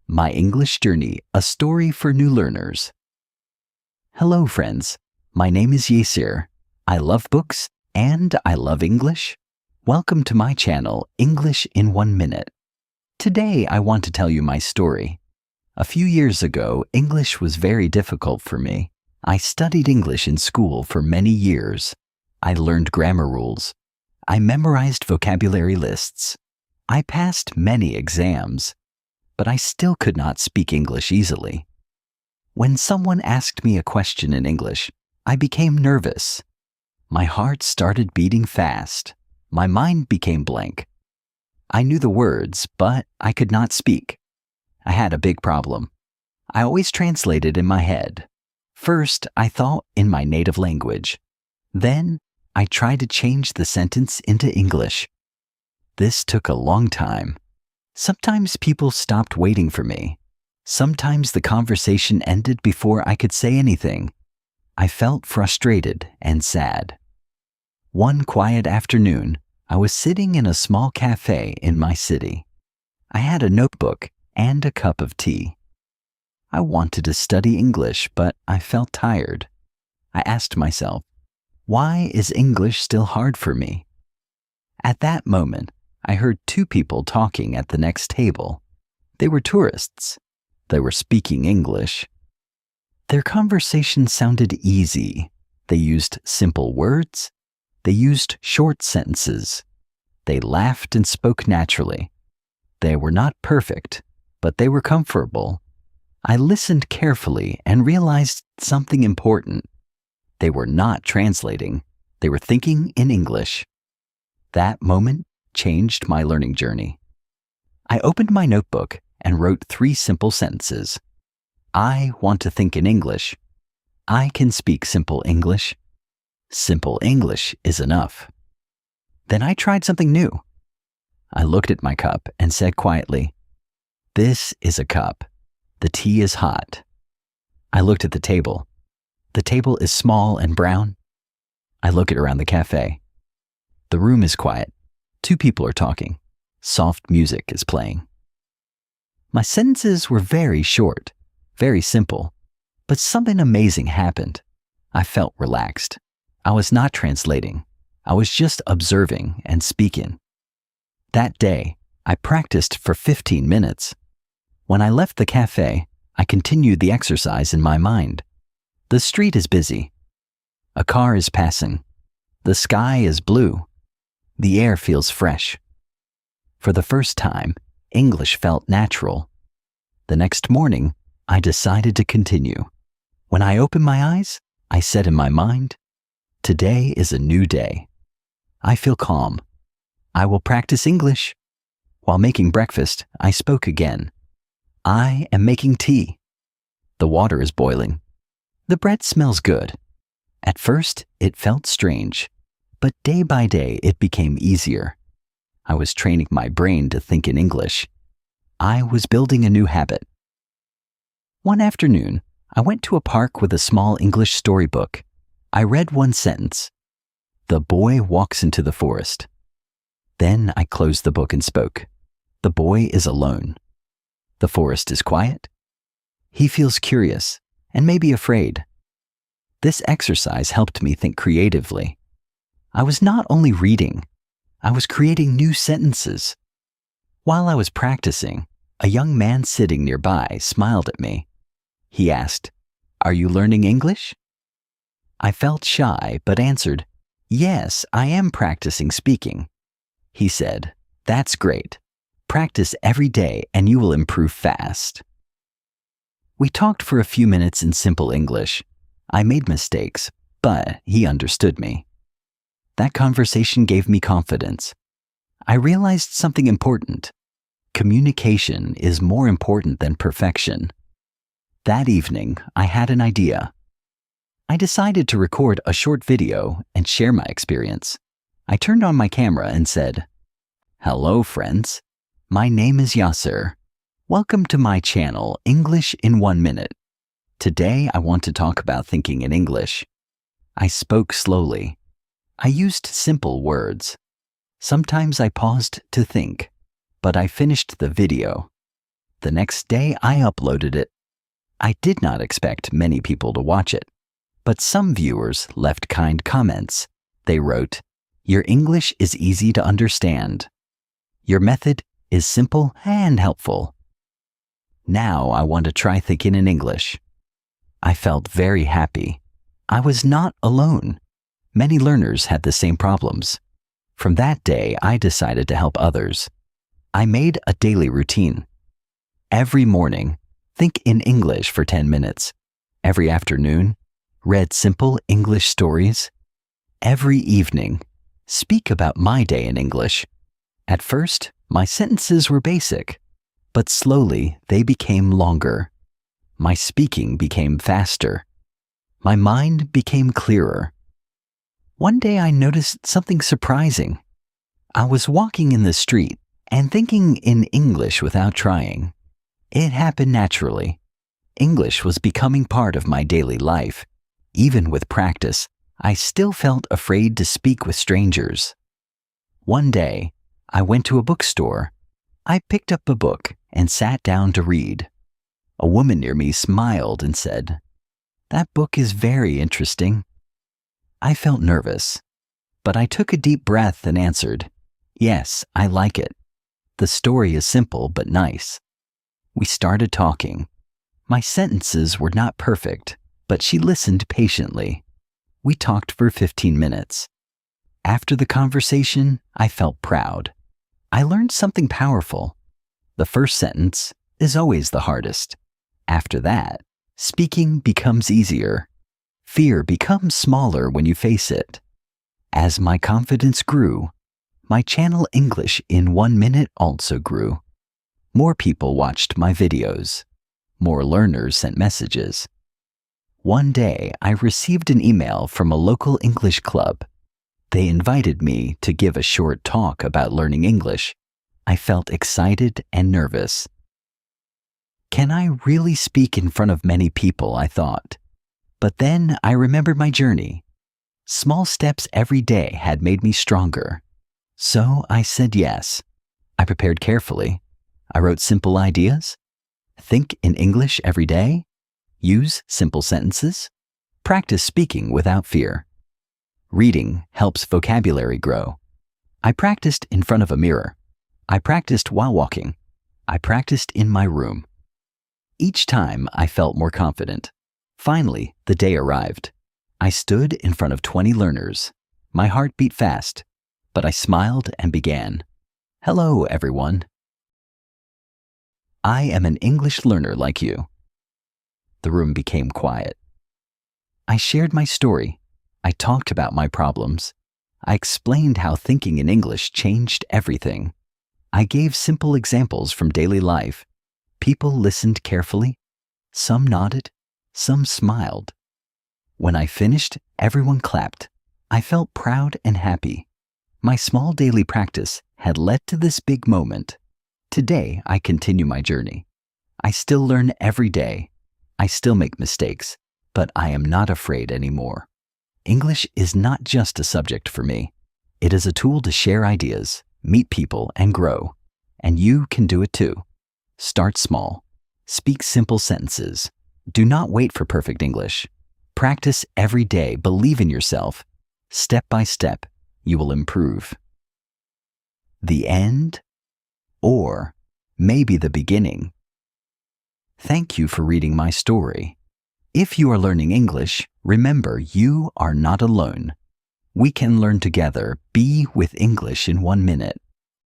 My English Journey, a story for new learners. Hello, friends. My name is Yasir. I love books and I love English. Welcome to my channel, English in 1 Minute. Today, I want to tell you my story. A few years ago, English was very difficult for me. I studied English in school for many years. I learned grammar rules. I memorized vocabulary lists. I passed many exams. But I still could not speak English easily. When someone asked me a question in English, I became nervous. My heart started beating fast. My mind became blank. I knew the words, but I could not speak. I had a big problem. I always translated in my head. First, I thought in my native language. Then, I tried to change the sentence into English. This took a long time. Sometimes people stopped waiting for me. Sometimes the conversation ended before I could say anything. I felt frustrated and sad. One quiet afternoon, I was sitting in a small cafe in my city. I had a notebook and a cup of tea. I wanted to study English, but I felt tired. I asked myself, why is English still hard for me? At that moment, I heard two people talking at the next table. They were tourists. They were speaking English. Their conversation sounded easy. They used simple words. They used short sentences. They laughed and spoke naturally. They were not perfect, but they were comfortable. I listened carefully and realized something important. They were not translating. They were thinking in English. That moment changed my learning journey. I opened my notebook and wrote 3 simple sentences. I want to think in English. I can speak simple English. Simple English is enough. Then I tried something new. I looked at my cup and said quietly, "This is a cup. The tea is hot." I looked at the table. The table is small and brown. I look at around the cafe. The room is quiet. 2 people are talking. Soft music is playing. My sentences were very short, very simple, but something amazing happened. I felt relaxed. I was not translating. I was just observing and speaking. That day, I practiced for 15 minutes. When I left the cafe, I continued the exercise in my mind. The street is busy. A car is passing. The sky is blue. The air feels fresh. For the first time, English felt natural. The next morning, I decided to continue. When I opened my eyes, I said in my mind, "Today is a new day." I feel calm. I will practice English. While making breakfast, I spoke again. I am making tea. The water is boiling. The bread smells good. At first, it felt strange. But day by day, it became easier. I was training my brain to think in English. I was building a new habit. One afternoon, I went to a park with a small English storybook. I read one sentence. The boy walks into the forest. Then I closed the book and spoke. The boy is alone. The forest is quiet. He feels curious and maybe afraid. This exercise helped me think creatively. I was not only reading, I was creating new sentences. While I was practicing, a young man sitting nearby smiled at me. He asked, "Are you learning English?" I felt shy but answered, "Yes, I am practicing speaking." He said, "That's great. Practice every day and you will improve fast." We talked for a few minutes in simple English. I made mistakes, but he understood me. That conversation gave me confidence. I realized something important. Communication is more important than perfection. That evening, I had an idea. I decided to record a short video and share my experience. I turned on my camera and said, "Hello, friends. My name is Yasir. Welcome to my channel, English in 1 Minute. Today, I want to talk about thinking in English." I spoke slowly. I used simple words. Sometimes I paused to think, but I finished the video. The next day, I uploaded it. I did not expect many people to watch it, but some viewers left kind comments. They wrote, "Your English is easy to understand. Your method is simple and helpful. Now I want to try thinking in English." I felt very happy. I was not alone. Many learners had the same problems. From that day, I decided to help others. I made a daily routine. Every morning, think in English for 10 minutes. Every afternoon, read simple English stories. Every evening, speak about my day in English. At first, my sentences were basic, but slowly they became longer. My speaking became faster. My mind became clearer. One day I noticed something surprising. I was walking in the street and thinking in English without trying. It happened naturally. English was becoming part of my daily life. Even with practice, I still felt afraid to speak with strangers. One day, I went to a bookstore. I picked up a book and sat down to read. A woman near me smiled and said, "That book is very interesting." I felt nervous, but I took a deep breath and answered, "Yes, I like it. The story is simple but nice." We started talking. My sentences were not perfect, but she listened patiently. We talked for 15 minutes. After the conversation, I felt proud. I learned something powerful. The first sentence is always the hardest. After that, speaking becomes easier. Fear becomes smaller when you face it. As my confidence grew, my channel English in 1 minute also grew. More people watched my videos. More learners sent messages. One day, I received an email from a local English club. They invited me to give a short talk about learning English. I felt excited and nervous. Can I really speak in front of many people, I thought. But then I remembered my journey. Small steps every day had made me stronger. So I said yes. I prepared carefully. I wrote simple ideas. Think in English every day. Use simple sentences. Practice speaking without fear. Reading helps vocabulary grow. I practiced in front of a mirror. I practiced while walking. I practiced in my room. Each time I felt more confident. Finally, the day arrived. I stood in front of 20 learners. My heart beat fast, but I smiled and began. "Hello, everyone. I am an English learner like you." The room became quiet. I shared my story. I talked about my problems. I explained how thinking in English changed everything. I gave simple examples from daily life. People listened carefully. Some nodded. Some smiled. When I finished, everyone clapped. I felt proud and happy. My small daily practice had led to this big moment. Today, I continue my journey. I still learn every day. I still make mistakes, but I am not afraid anymore. English is not just a subject for me. It is a tool to share ideas, meet people, and grow. And you can do it too. Start small. Speak simple sentences. Do not wait for perfect English. Practice every day. Believe in yourself. Step by step, you will improve. The end? Or maybe the beginning. Thank you for reading my story. If you are learning English, remember you are not alone. We can learn together. Be with English in 1 minute.